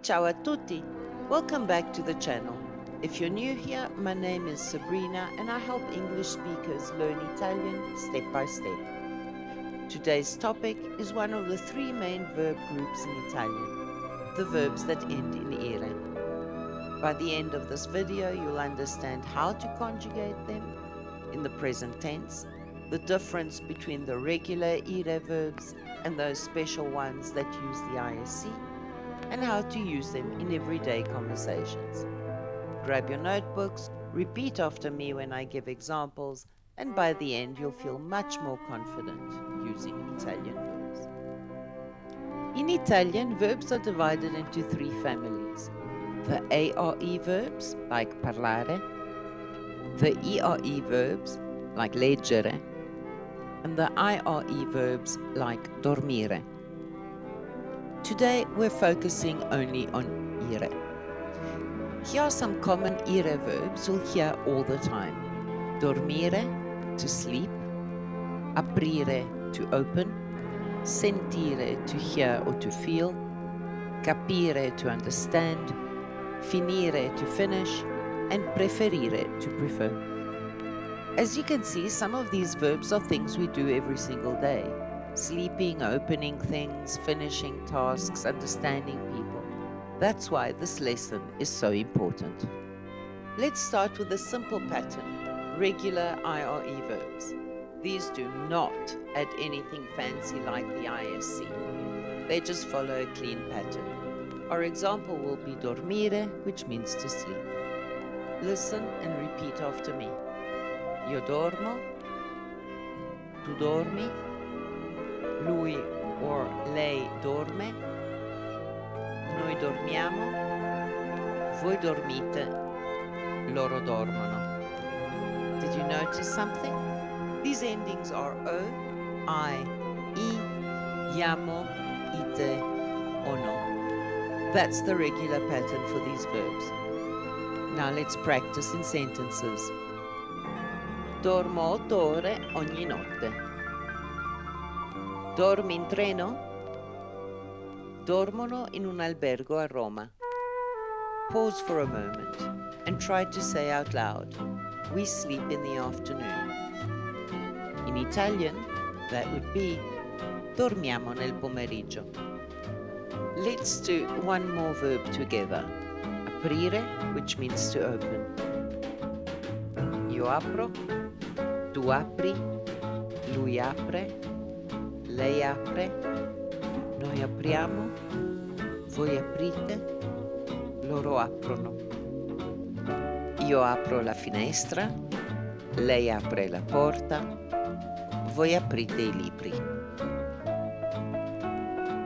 Ciao a tutti! Welcome back to the channel. If you're new here, my name is Sabrina and I help English speakers learn Italian step by step. Today's topic is one of the three main verb groups in Italian, the verbs that end in IRE. By the end of this video, you'll understand how to conjugate them in the present tense, the difference between the regular IRE verbs and those special ones that use the ISC, and how to use them in everyday conversations. Grab your notebooks, repeat after me when I give examples, and by the end you'll feel much more confident using Italian verbs. In Italian, verbs are divided into three families: the ARE verbs, like parlare, the IRE verbs, like leggere, and the IRE verbs, like dormire. Today we're focusing only on IRE. Here are some common IRE verbs you'll hear all the time: dormire, to sleep; aprire, to open; sentire, to hear or to feel; capire, to understand; finire, to finish; and preferire, to prefer. As you can see, some of these verbs are things we do every single day: sleeping, opening things, finishing tasks, understanding people. That's why this lesson is so important. Let's start with a simple pattern: regular IRE verbs. These do not add anything fancy like the ISC. They just follow a clean pattern. Our example will be dormire, which means to sleep. Listen and repeat after me. Io dormo, tu dormi, lui or lei dorme, noi dormiamo, voi dormite, loro dormono. Did you notice something? These endings are o, I, iamo, ite, or no. That's the regular pattern for these verbs. Now let's practice in sentences. Dormo 8 ore ogni notte. Dormi in treno? Dormono in un albergo a Roma. Pause for a moment and try to say out loud, we sleep in the afternoon. In Italian, that would be dormiamo nel pomeriggio. Let's do one more verb together. Aprire, which means to open. Io apro, tu apri, lui apre, lei apre, noi apriamo, voi aprite, loro aprono. Io apro la finestra, lei apre la porta, voi aprite i libri.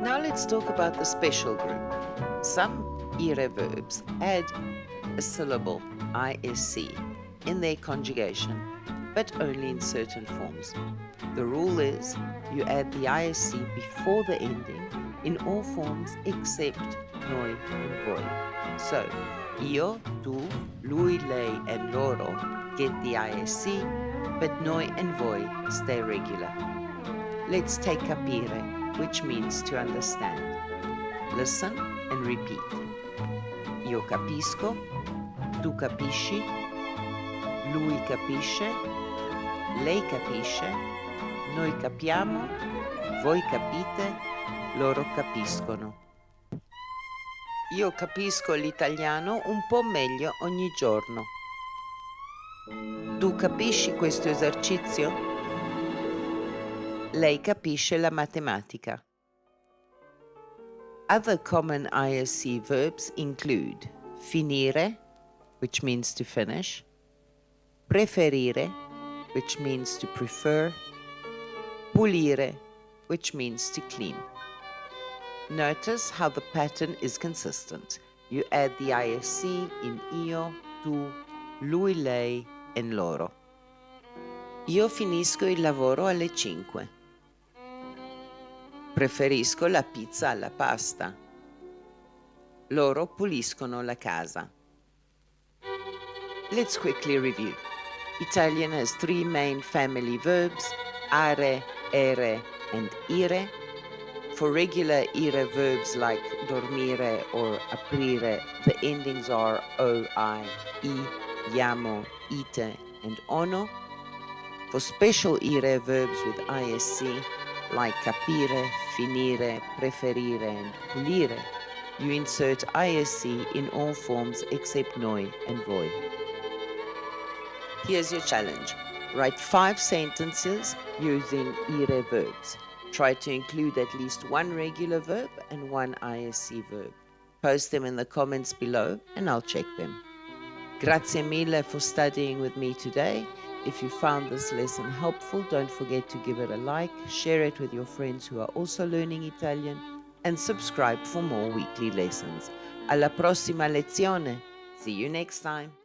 Now let's talk about the special group. Some IRE verbs add a syllable, ISC, in their conjugation, but only in certain forms. The rule is you add the ISC before the ending in all forms except noi and voi. So, io, tu, lui, lei, and loro get the ISC, but noi and voi stay regular. Let's take capire, which means to understand. Listen and repeat. Io capisco, tu capisci, lui capisce, lei capisce, noi capiamo, voi capite, loro capiscono. Io capisco l'italiano un po' meglio ogni giorno. Tu capisci questo esercizio? Lei capisce la matematica. Other common ISC verbs include finire, which means to finish; preferire, which means to prefer; pulire, which means to clean. Notice how the pattern is consistent. You add the ISC in io, tu, lui, lei, and loro. Io finisco il lavoro alle 5. Preferisco la pizza alla pasta. Loro puliscono la casa. Let's quickly review. Italian has three main family verbs: are, ere, and ire. For regular IRE verbs like dormire or aprire, the endings are OI, I, iamo, ite, and ono. For special IRE verbs with ISC, like capire, finire, preferire, and pulire, you insert ISC in all forms except noi and voi. Here's your challenge. Write 5 sentences using IRE verbs. Try to include at least one regular verb and one ISC verb. Post them in the comments below and I'll check them. Grazie mille for studying with me today. If you found this lesson helpful, don't forget to give it a like, share it with your friends who are also learning Italian, and subscribe for more weekly lessons. Alla prossima lezione! See you next time!